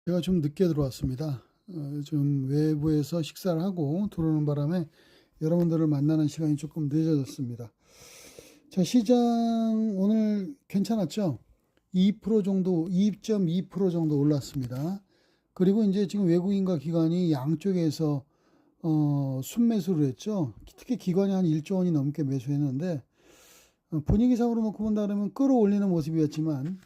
제가 좀 늦게 들어왔습니다. 좀 외부에서 식사를 하고 들어오는 바람에 여러분들을 만나는 시간이 조금 늦어졌습니다. 자, 시장 오늘 괜찮았죠? 2% 정도, 2.2% 정도 올랐습니다. 그리고 이제 지금 외국인과 기관이 양쪽에서 순매수를 했죠. 특히 기관이 한 1조 원이 넘게 매수했는데 분위기상으로 놓고 본다 그러면 끌어올리는 모습이었지만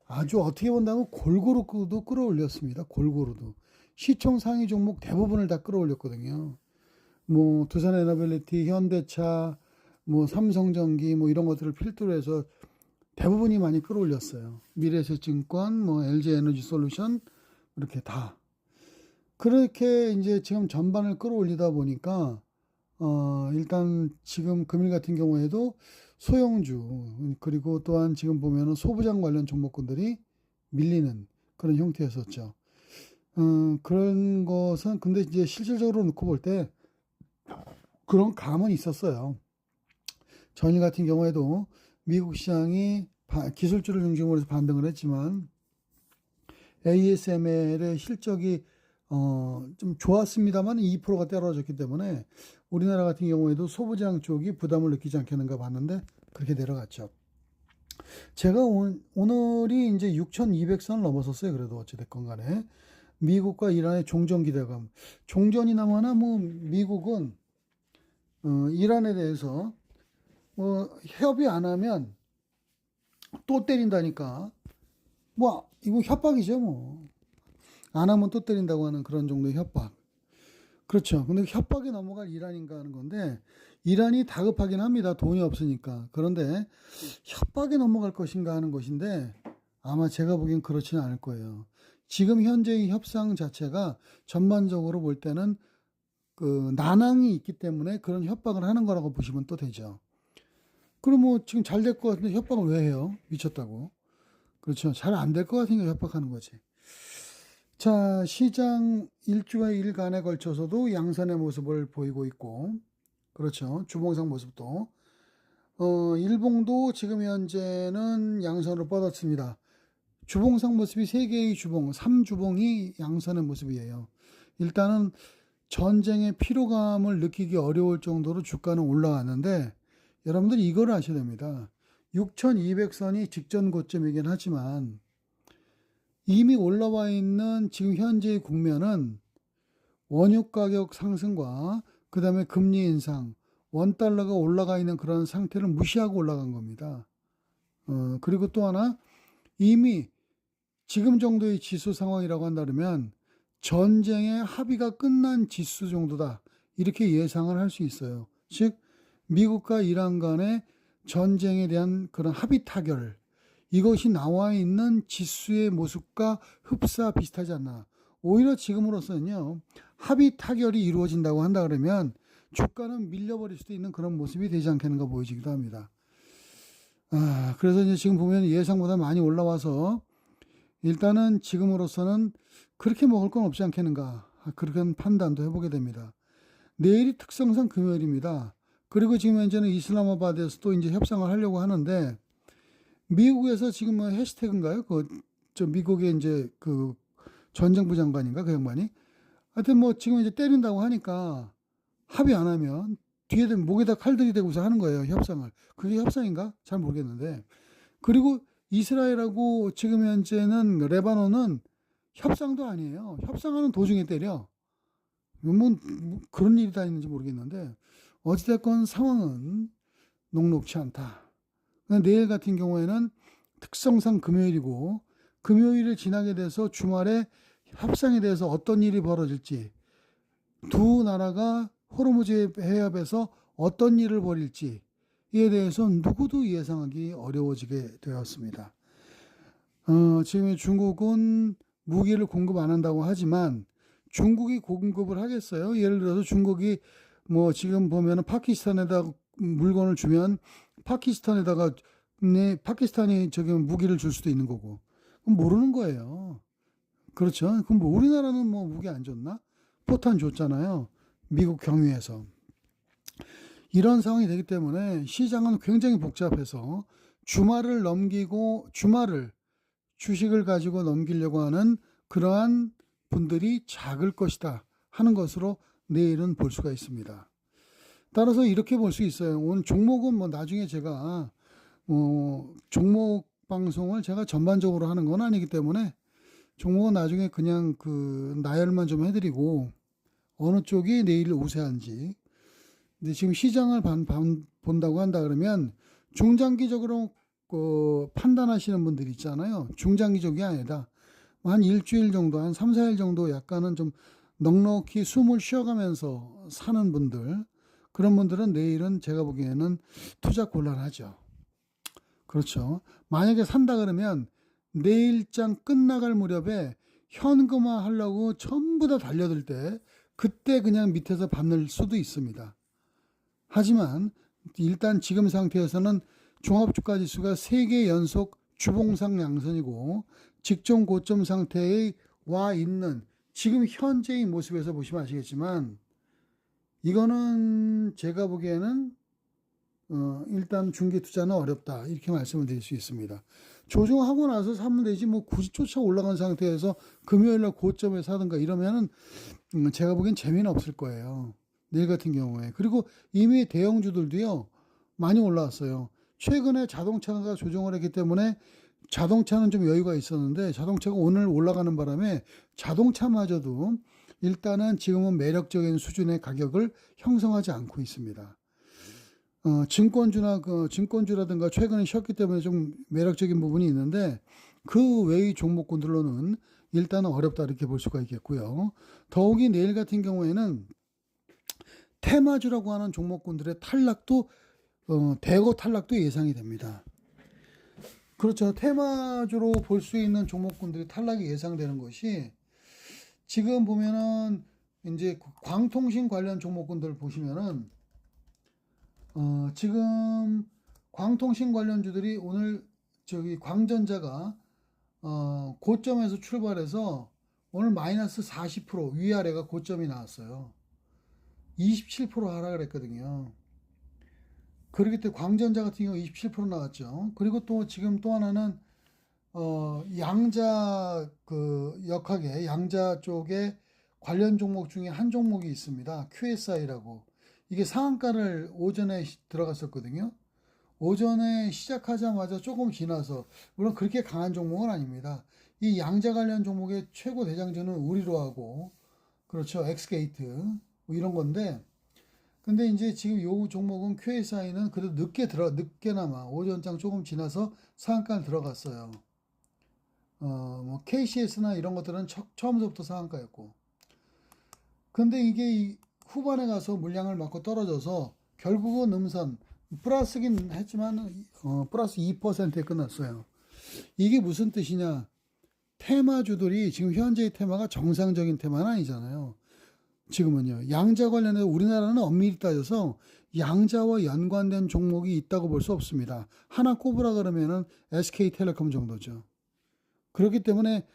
아주 어떻게 본다면 골고루도 끌어올렸습니다. 골고루도. 시총 상위 종목 대부분을 다 끌어올렸거든요. 뭐 두산에너빌리티, 현대차, 뭐 삼성전기 뭐 이런 것들을 필두로 해서 대부분이 많이 끌어올렸어요. 미래에셋증권, 뭐 LG에너지솔루션 이렇게 다. 그렇게 이제 지금 전반을 끌어올리다 보니까 일단 지금 금일 같은 경우에도 소형주, 그리고 또한 지금 보면은 소부장 관련 종목군들이 밀리는 그런 형태였었죠. 그런 것은 근데 이제 실질적으로 놓고 볼 때 그런 감은 있었어요. 전일 같은 경우에도 미국 시장이 기술주를 중심으로 해서 반등을 했지만 ASML의 실적이 좀 좋았습니다만 2%가 떨어졌기 때문에 우리나라 같은 경우에도 소부장 쪽이 부담을 느끼지 않겠는가 봤는데 그렇게 내려갔죠. 제가 오늘이 이제 6,200선을 넘어섰어요. 그래도 어찌됐건 간에. 미국과 이란의 종전 기대감. 종전이나마나 뭐 미국은 이란에 대해서 뭐 협의 안 하면 또 때린다니까. 뭐 이거 협박이죠 뭐. 안 하면 또 때린다고 하는 그런 정도의 협박. 그렇죠. 근데 협박에 넘어갈 이란인가 하는 건데, 이란이 다급하긴 합니다. 돈이 없으니까. 그런데 협박에 넘어갈 것인가 하는 것인데, 아마 제가 보기엔 그렇지는 않을 거예요. 지금 현재의 협상 자체가 전반적으로 볼 때는 그 난항이 있기 때문에 그런 협박을 하는 거라고 보시면 또 되죠. 그럼 뭐 지금 잘 될 것 같은데 협박을 왜 해요? 미쳤다고. 그렇죠. 잘 안 될 것 같으니까 협박하는 거지. 자, 시장 일주일간에 걸쳐서도 양선의 모습을 보이고 있고, 그렇죠. 주봉상 모습도. 일봉도 지금 현재는 양선으로 뻗었습니다. 주봉상 모습이 3개의 주봉, 3주봉이 양선의 모습이에요. 일단은 전쟁의 피로감을 느끼기 어려울 정도로 주가는 올라왔는데, 여러분들이 이걸 아셔야 됩니다. 6,200선이 직전 고점이긴 하지만, 이미 올라와 있는 지금 현재의 국면은 원유 가격 상승과 그 다음에 금리 인상, 원달러가 올라가 있는 그런 상태를 무시하고 올라간 겁니다. 그리고 또 하나, 이미 지금 정도의 지수 상황이라고 한다면 전쟁의 합의가 끝난 지수 정도다. 이렇게 예상을 할 수 있어요. 즉, 미국과 이란 간의 전쟁에 대한 그런 합의 타결, 이것이 나와 있는 지수의 모습과 흡사 비슷하지 않나. 오히려 지금으로서는요, 합의 타결이 이루어진다고 한다 그러면 주가는 밀려버릴 수도 있는 그런 모습이 되지 않겠는가 보여지기도 합니다. 그래서 이제 지금 보면 예상보다 많이 올라와서 일단은 지금으로서는 그렇게 먹을 건 없지 않겠는가. 그런 판단도 해보게 됩니다. 내일이 특성상 금요일입니다. 그리고 지금 현재는 이슬라마바드에서도 이제 협상을 하려고 하는데 미국에서 지금 뭐 해시태그인가요? 미국의 이제 그 전정부 장관인가? 그 양반이? 하여튼 뭐 지금 이제 때린다고 하니까 합의 안 하면 뒤에 목에다 칼 들이대고서 하는 거예요. 협상을. 그게 협상인가? 잘 모르겠는데. 그리고 이스라엘하고 지금 현재는 레바논은 협상도 아니에요. 협상하는 도중에 때려. 뭐 그런 일이 다 있는지 모르겠는데 어찌됐건 상황은 녹록치 않다. 내일 같은 경우에는 특성상 금요일이고 금요일을 지나게 돼서 주말에 협상에 대해서 어떤 일이 벌어질지, 두 나라가 호르무즈 해협에서 어떤 일을 벌일지에 대해서 누구도 예상하기 어려워지게 되었습니다. 지금 중국은 무기를 공급 안 한다고 하지만 중국이 공급을 하겠어요? 예를 들어서 중국이 뭐 지금 보면은 파키스탄에다 물건을 주면 파키스탄에다가 파키스탄이 저기 무기를 줄 수도 있는 거고. 그럼 모르는 거예요. 그렇죠. 그럼 뭐 우리나라는 뭐 무기 안 줬나? 포탄 줬잖아요. 미국 경유해서. 이런 상황이 되기 때문에 시장은 굉장히 복잡해서 주말을 주식을 가지고 넘기려고 하는 그러한 분들이 작을 것이다 하는 것으로 내일은 볼 수가 있습니다. 따라서 이렇게 볼 수 있어요. 오늘 종목은 뭐 나중에 제가 종목 방송을 제가 전반적으로 하는 건 아니기 때문에 종목은 나중에 그냥 그 나열만 좀 해드리고 어느 쪽이 내일 우세한지. 근데 지금 시장을 본다고 한다 그러면 중장기적으로 판단하시는 분들 있잖아요. 중장기적이 아니다. 한 일주일 정도, 한 3, 4일 정도 약간은 좀 넉넉히 숨을 쉬어가면서 사는 분들, 그런 분들은 내일은 제가 보기에는 투자 곤란하죠. 그렇죠. 만약에 산다 그러면 내일장 끝나갈 무렵에 현금화 하려고 전부 다 달려들 때 그때 그냥 밑에서 받을 수도 있습니다. 하지만 일단 지금 상태에서는 종합주가 지수가 3개 연속 주봉상 양선이고 직전 고점 상태에 와 있는 지금 현재의 모습에서 보시면 아시겠지만 이거는 제가 보기에는 일단 중기 투자는 어렵다 이렇게 말씀을 드릴 수 있습니다. 조정하고 나서 사면 되지 뭐 굳이 쫓아 올라간 상태에서 금요일날 고점에 사든가 이러면은 제가 보기엔 재미는 없을 거예요. 내일 같은 경우에. 그리고 이미 대형주들도요 많이 올라왔어요. 최근에 자동차가 조정을 했기 때문에 자동차는 좀 여유가 있었는데 자동차가 오늘 올라가는 바람에 자동차마저도 일단은 지금은 매력적인 수준의 가격을 형성하지 않고 있습니다. 증권주라든가 최근에 쉬었기 때문에 좀 매력적인 부분이 있는데 그 외의 종목군들로는 일단은 어렵다 이렇게 볼 수가 있겠고요. 더욱이 내일 같은 경우에는 테마주라고 하는 종목군들의 탈락도 대거 탈락도 예상이 됩니다. 그렇죠. 테마주로 볼 수 있는 종목군들이 탈락이 예상되는 것이 지금 보면은 이제 광통신 관련 종목군들 보시면은 지금 광통신 관련주들이 오늘 광전자가 고점에서 출발해서 오늘 마이너스 40% 위아래가 고점이 나왔어요. 27% 하락을 했거든요. 그렇기 때문에 광전자 같은 경우 27% 나왔죠. 그리고 또 지금 또 하나는 양자 역학의 양자 쪽에 관련 종목 중에 한 종목이 있습니다. QSI라고. 이게 상한가를 오전에 들어갔었거든요. 오전에 시작하자마자 조금 지나서 물론 그렇게 강한 종목은 아닙니다. 이 양자 관련 종목의 최고 대장주는 우리로하고 그렇죠. 엑스게이트 뭐 이런 건데 근데 이제 지금 요 종목은 QSI는 그래도 늦게나마 오전장 조금 지나서 상한가를 들어갔어요. 뭐 KCS나 이런 것들은 처음부터 상한가였고. 근데 이게 후반에 가서 물량을 맞고 떨어져서 결국은 음선 플러스긴 했지만 플러스 2%에 끝났어요. 이게 무슨 뜻이냐? 테마주들이 지금 현재의 테마가 정상적인 테마는 아니잖아요. 지금은요. 양자 관련해서 우리나라는 엄밀히 따져서 양자와 연관된 종목이 있다고 볼 수 없습니다. 하나 꼽으라 그러면은 SK텔레콤 정도죠. 그렇기 때문에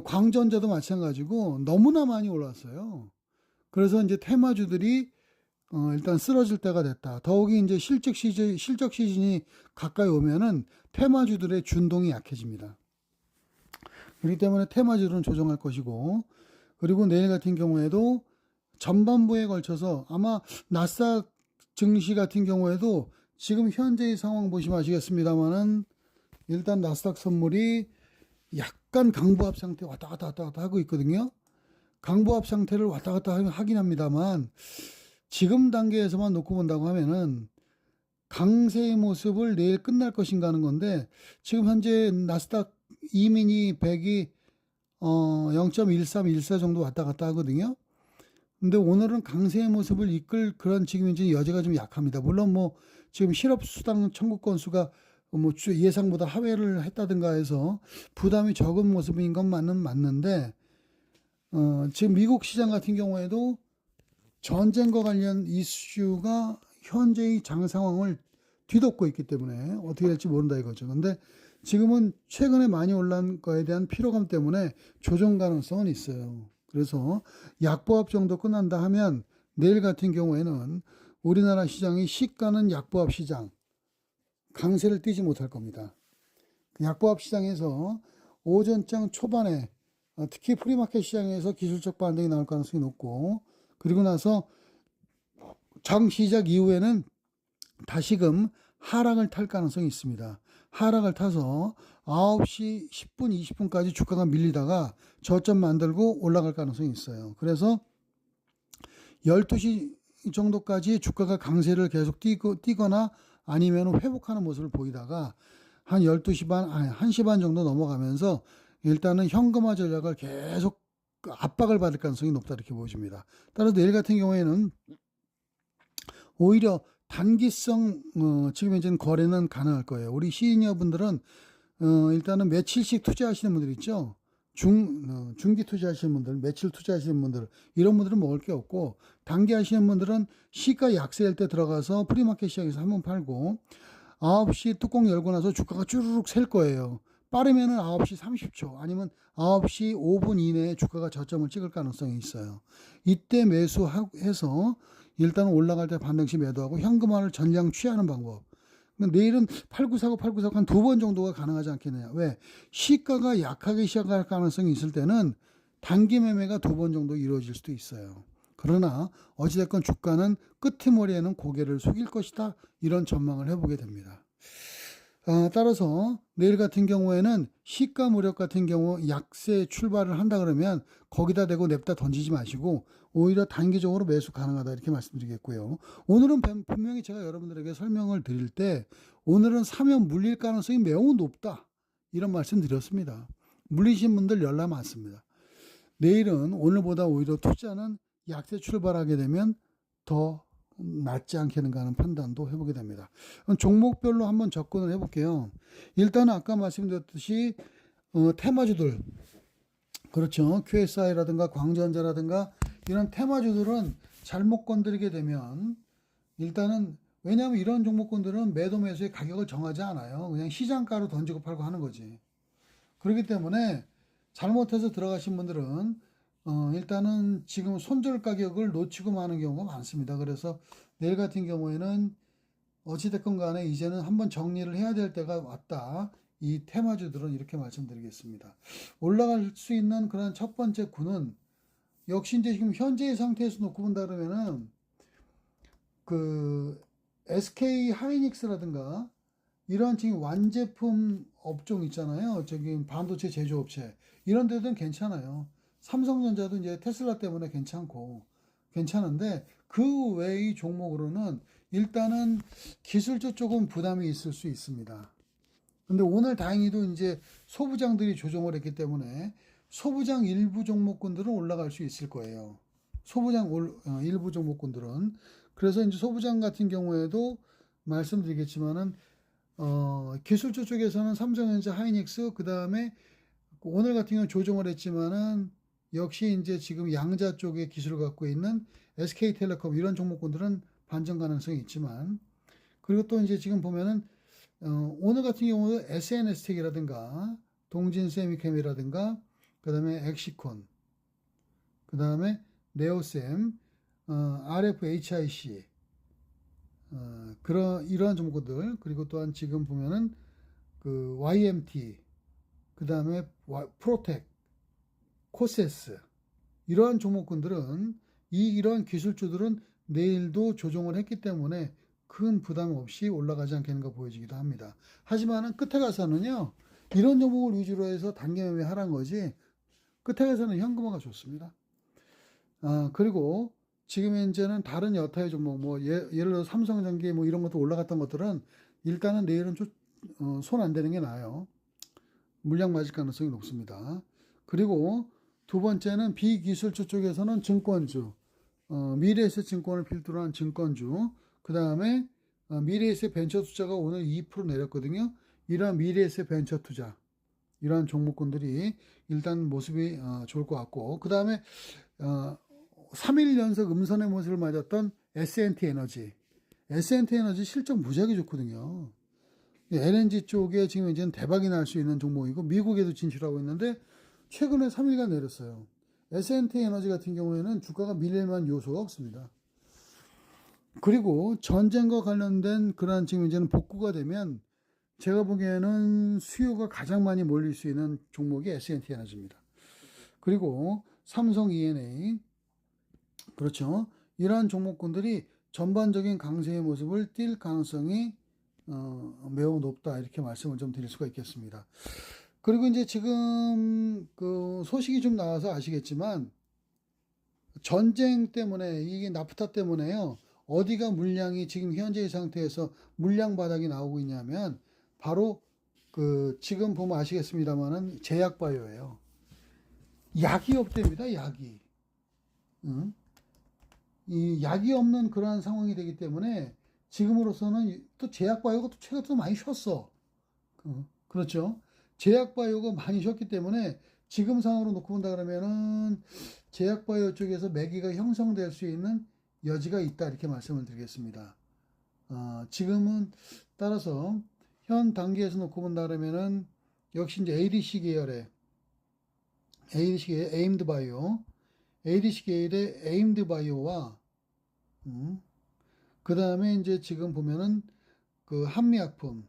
광전자도 마찬가지고 너무나 많이 올랐어요. 그래서 이제 테마주들이 일단 쓰러질 때가 됐다. 더욱이 이제 실적 시즌이 가까이 오면은 테마주들의 준동이 약해집니다. 그렇기 때문에 테마주들은 조정할 것이고, 그리고 내일 같은 경우에도 전반부에 걸쳐서 아마 나스닥 증시 같은 경우에도 지금 현재의 상황 보시면 아시겠습니다만은 일단 나스닥 선물이 약간 강보합 상태 왔다 갔다 하고 있거든요. 강보합 상태를 왔다 갔다 하긴 합니다만 지금 단계에서만 놓고 본다고 하면은 강세의 모습을 내일 끝날 것인가 하는 건데 지금 현재 나스닥 이미니 100이 0.1314 정도 왔다 갔다 하거든요. 근데 오늘은 강세의 모습을 이끌 그런 지금 이제 여지가 좀 약합니다. 물론 뭐 지금 실업수당 청구 건수가 뭐 예상보다 하회를 했다든가 해서 부담이 적은 모습인 건 맞는데 지금 미국 시장 같은 경우에도 전쟁과 관련 이슈가 현재의 장 상황을 뒤덮고 있기 때문에 어떻게 될지 모른다 이거죠. 근데 지금은 최근에 많이 올란 거에 대한 피로감 때문에 조정 가능성은 있어요. 그래서 약보합 정도 끝난다 하면 내일 같은 경우에는 우리나라 시장이 시가는 약보합 시장 강세를 띠지 못할 겁니다. 약보합 시장에서 오전장 초반에 특히 프리마켓 시장에서 기술적 반등이 나올 가능성이 높고, 그리고 나서 장 시작 이후에는 다시금 하락을 탈 가능성이 있습니다. 하락을 타서 9시 10분, 20분까지 주가가 밀리다가 저점 만들고 올라갈 가능성이 있어요. 그래서 12시 정도까지 주가가 강세를 계속 뛰거나 아니면 회복하는 모습을 보이다가 한 12시 반, 1시 반 정도 넘어가면서 일단은 현금화 전략을 계속 압박을 받을 가능성이 높다 이렇게 보여집니다. 따라서 내일 같은 경우에는 오히려 단기성 지금 현재는 거래는 가능할 거예요. 우리 시니어분들은 일단은 며칠씩 투자하시는 분들 있죠. 중기 투자하시는 분들, 며칠 투자하시는 분들, 이런 분들은 먹을 게 없고, 단기 하시는 분들은 시가 약세일 때 들어가서 프리마켓 시장에서 한번 팔고 9시 뚜껑 열고 나서 주가가 쭈르륵 셀 거예요. 빠르면은 9시 30초 아니면 9시 5분 이내에 주가가 저점을 찍을 가능성이 있어요. 이때 매수해서 일단 올라갈 때 반등시 매도하고 현금화를 전량 취하는 방법. 내일은 8949, 8949 한 2번 정도가 가능하지 않겠느냐. 왜? 시가가 약하게 시작할 가능성이 있을 때는 단기 매매가 2번 정도 이루어질 수도 있어요. 그러나 어찌됐건 주가는 끄트머리에는 고개를 숙일 것이다. 이런 전망을 해보게 됩니다. 따라서 내일 같은 경우에는 시가 무력 같은 경우 약세 출발을 한다 그러면 거기다 대고 냅다 던지지 마시고 오히려 단기적으로 매수 가능하다 이렇게 말씀드리겠고요. 오늘은 분명히 제가 여러분들에게 설명을 드릴 때 오늘은 사면 물릴 가능성이 매우 높다 이런 말씀 드렸습니다. 물리신 분들 연락 많습니다. 내일은 오늘보다 오히려 투자는 약세 출발하게 되면 더 낫지 않겠는가 하는 판단도 해보게 됩니다. 종목별로 한번 접근을 해볼게요. 일단 아까 말씀드렸듯이 테마주들, 그렇죠. QSI라든가 광전자라든가 이런 테마주들은 잘못 건드리게 되면 일단은, 왜냐하면 이런 종목군들은 매도 매수의 가격을 정하지 않아요. 그냥 시장가로 던지고 팔고 하는 거지. 그렇기 때문에 잘못해서 들어가신 분들은 일단은 지금 손절 가격을 놓치고 마는 경우가 많습니다. 그래서 내일 같은 경우에는 어찌됐건 간에 이제는 한번 정리를 해야 될 때가 왔다. 이 테마주들은 이렇게 말씀드리겠습니다. 올라갈 수 있는 그런 첫 번째 구는 역시 이제 지금 현재의 상태에서 놓고 본다 그러면은 그 SK 하이닉스라든가 이런 지금 완제품 업종 있잖아요. 저기 반도체 제조업체 이런 데는 괜찮아요. 삼성전자도 이제 테슬라 때문에 괜찮은데 그 외의 종목으로는 일단은 기술적 조금 부담이 있을 수 있습니다. 근데 오늘 다행히도 이제 소부장들이 조정을 했기 때문에 소부장 일부 종목군들은 올라갈 수 있을 거예요. 일부 종목군들은. 그래서 이제 소부장 같은 경우에도 말씀드리겠지만은 기술적 쪽에서는 삼성전자, 하이닉스, 그 다음에 오늘 같은 경우는 조정을 했지만은 역시 이제 지금 양자 쪽에 기술을 갖고 있는 SK텔레콤 이런 종목군들은 반전 가능성이 있지만, 그리고 또 이제 지금 보면은 오늘 같은 경우도 SNS텍이라든가 동진세미캠이라든가 그 다음에 엑시콘, 그 다음에 네오셈, RFHIC 이러한 종목들, 그리고 또한 지금 보면은 그 YMT, 그 다음에 프로텍, 코세스 이러한 종목군들은 이러한 기술주들은 내일도 조정을 했기 때문에 큰 부담 없이 올라가지 않겠는가 보여지기도 합니다. 하지만은 끝에 가서는요, 이런 종목을 위주로 해서 단기 매매 하라는 거지, 끝에 가서는 현금화가 좋습니다. 그리고 지금 현재는 다른 여타의 종목, 뭐 예를 들어 삼성전기 뭐 이런 것도 올라갔던 것들은 일단은 내일은 손 안 대는 게 나아요. 물량 맞을 가능성이 높습니다. 그리고 두 번째는 비기술주 쪽에서는 증권주, 미래에셋 증권을 필두로 한 증권주, 그 다음에 미래에셋 벤처 투자가 오늘 2% 내렸거든요. 이러한 미래에셋 벤처 투자, 이러한 종목군들이 일단 모습이 좋을 것 같고, 그 다음에 3일 연속 음선의 모습을 맞았던 S&T 에너지 실적 무지하게 좋거든요. LNG 쪽에 지금 이제는 대박이 날 수 있는 종목이고 미국에도 진출하고 있는데 최근에 3일간 내렸어요. S&T 에너지 같은 경우에는 주가가 밀릴 만한 요소가 없습니다. 그리고 전쟁과 관련된 그러한 지금 이제는 복구가 되면 제가 보기에는 수요가 가장 많이 몰릴 수 있는 종목이 S&T 에너지입니다. 그리고 삼성 E&A, 그렇죠. 이러한 종목군들이 전반적인 강세의 모습을 띌 가능성이 매우 높다, 이렇게 말씀을 좀 드릴 수가 있겠습니다. 그리고 이제 지금 그 소식이 좀 나와서 아시겠지만 전쟁 때문에, 이게 나프타 때문에요, 어디가 물량이 지금 현재의 상태에서 물량 바닥이 나오고 있냐면 바로 그 지금 보면 아시겠습니다만은 제약바이오예요. 약이 없답니다. 약이. 응? 이 약이 없는 그러한 상황이 되기 때문에 지금으로서는 또 제약바이오가 또 최근에 또 많이 쉬었어. 그렇죠. 제약바이오가 많이 쉬었기 때문에 지금 상황으로 놓고 본다 그러면은 제약바이오 쪽에서 매기가 형성될 수 있는 여지가 있다, 이렇게 말씀을 드리겠습니다. 지금은 따라서 현 단계에서 놓고 본다 그러면은 역시 이제 ADC 계열의 에임드 바이오, ADC 계열의 에임드 바이오와 그 다음에 이제 지금 보면은 그 한미약품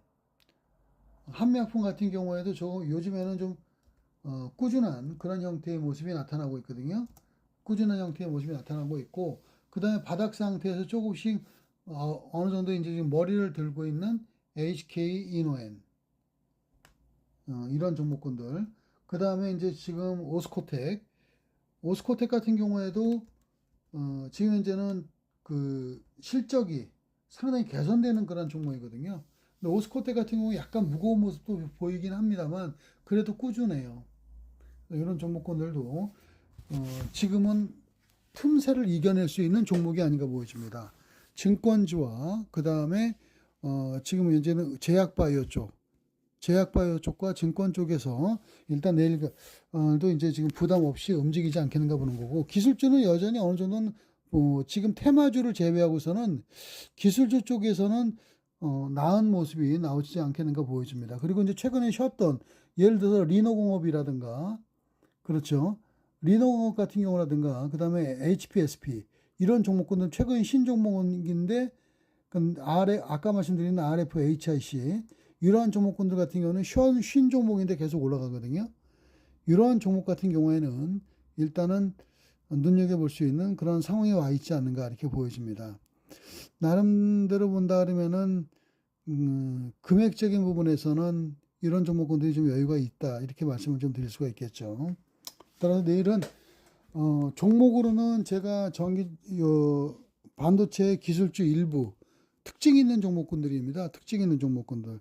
같은 경우에도 요즘에는 좀 꾸준한 그런 형태의 모습이 나타나고 있거든요. 꾸준한 형태의 모습이 나타나고 있고, 그 다음에 바닥 상태에서 조금씩 어느 정도 이제 지금 머리를 들고 있는 HK 이노엔, 이런 종목군들. 그 다음에 이제 지금 오스코텍 같은 경우에도 지금 현재는 그 실적이 상당히 개선되는 그런 종목이거든요. 근데 오스코텍 같은 경우 약간 무거운 모습도 보이긴 합니다만 그래도 꾸준해요. 이런 종목군들도 지금은 틈새를 이겨낼 수 있는 종목이 아닌가 보여집니다. 증권주와 그 다음에 지금 현재는 제약바이오 쪽과 증권 쪽에서 일단 내일도 이제 지금 부담 없이 움직이지 않겠는가 보는 거고, 기술주는 여전히 어느 정도는 지금 테마주를 제외하고서는 기술주 쪽에서는 나은 모습이 나오지 않겠는가 보여집니다. 그리고 이제 최근에 쉬었던 예를 들어서 리노공업이라든가, 그렇죠, 리노공업 같은 경우라든가, 그 다음에 HPSP 이런 종목군들 최근 신종목인데, 아까 말씀드린 RFHIC 이러한 종목군들 같은 경우는 쉰 종목인데 계속 올라가거든요. 이러한 종목 같은 경우에는 일단은 눈여겨볼 수 있는 그런 상황에 와 있지 않는가, 이렇게 보여집니다. 나름대로 본다 그러면은 금액적인 부분에서는 이런 종목군들이 좀 여유가 있다, 이렇게 말씀을 좀 드릴 수가 있겠죠. 따라서 내일은 종목으로는 제가 반도체 기술주 일부 특징 있는 종목군들입니다. 특징 있는 종목군들.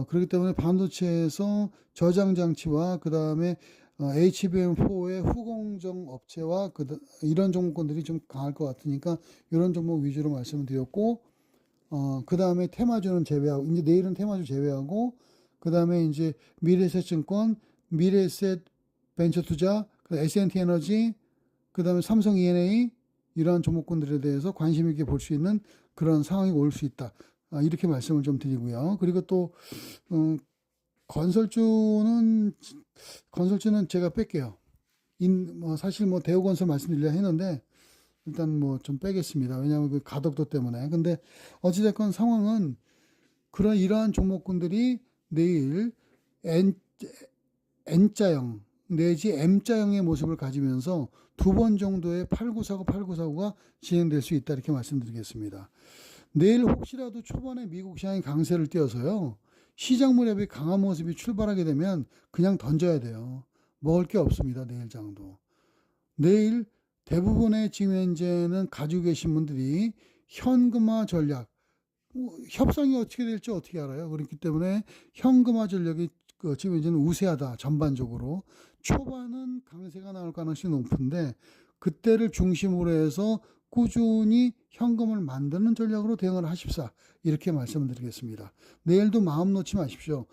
그렇기 때문에 반도체에서 저장 장치와 그 다음에 HBM4의 후공정 업체와 이런 종목군들이 좀 강할 것 같으니까 이런 종목 위주로 말씀을 드렸고, 그 다음에 테마주는 제외하고, 이제 내일은 테마주 제외하고, 그 다음에 이제 미래에셋증권, 미래에셋 벤처투자, S&T 에너지, 그 다음에 삼성 E&A 이러한 종목군들에 대해서 관심 있게 볼 수 있는 그런 상황이 올 수 있다, 이렇게 말씀을 좀 드리고요. 그리고 또 건설주는 제가 뺄게요. 사실 대우건설 말씀드리려 했는데 일단 좀 빼겠습니다. 왜냐하면 그 가덕도 때문에. 근데 어찌됐건 상황은 이러한 종목군들이 내일 N자형 내지 M자형의 모습을 가지면서 두 번 정도의 8949가 진행될 수 있다, 이렇게 말씀드리겠습니다. 내일 혹시라도 초반에 미국 시장이 강세를 띄어서요, 시장 무렵에 강한 모습이 출발하게 되면 그냥 던져야 돼요. 먹을 게 없습니다. 내일 장도. 내일 대부분의 지금 현재는 가지고 계신 분들이 현금화 전략, 협상이 어떻게 될지 어떻게 알아요? 그렇기 때문에 현금화 전략이 지금 현재는 우세하다, 전반적으로. 초반은 강세가 나올 가능성이 높은데 그때를 중심으로 해서 꾸준히 현금을 만드는 전략으로 대응을 하십사, 이렇게 말씀을 드리겠습니다. 내일도 마음 놓지 마십시오.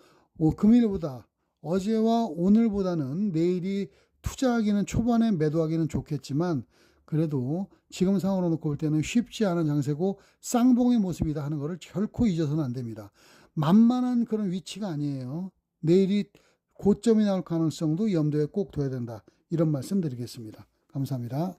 금일보다, 어제와 오늘보다는 내일이 투자하기는, 초반에 매도하기는 좋겠지만 그래도 지금 상황으로 놓고 볼 때는 쉽지 않은 장세고 쌍봉의 모습이다 하는 것을 결코 잊어서는 안 됩니다. 만만한 그런 위치가 아니에요. 내일이 고점이 나올 가능성도 염두에 꼭 둬야 된다, 이런 말씀 드리겠습니다. 감사합니다.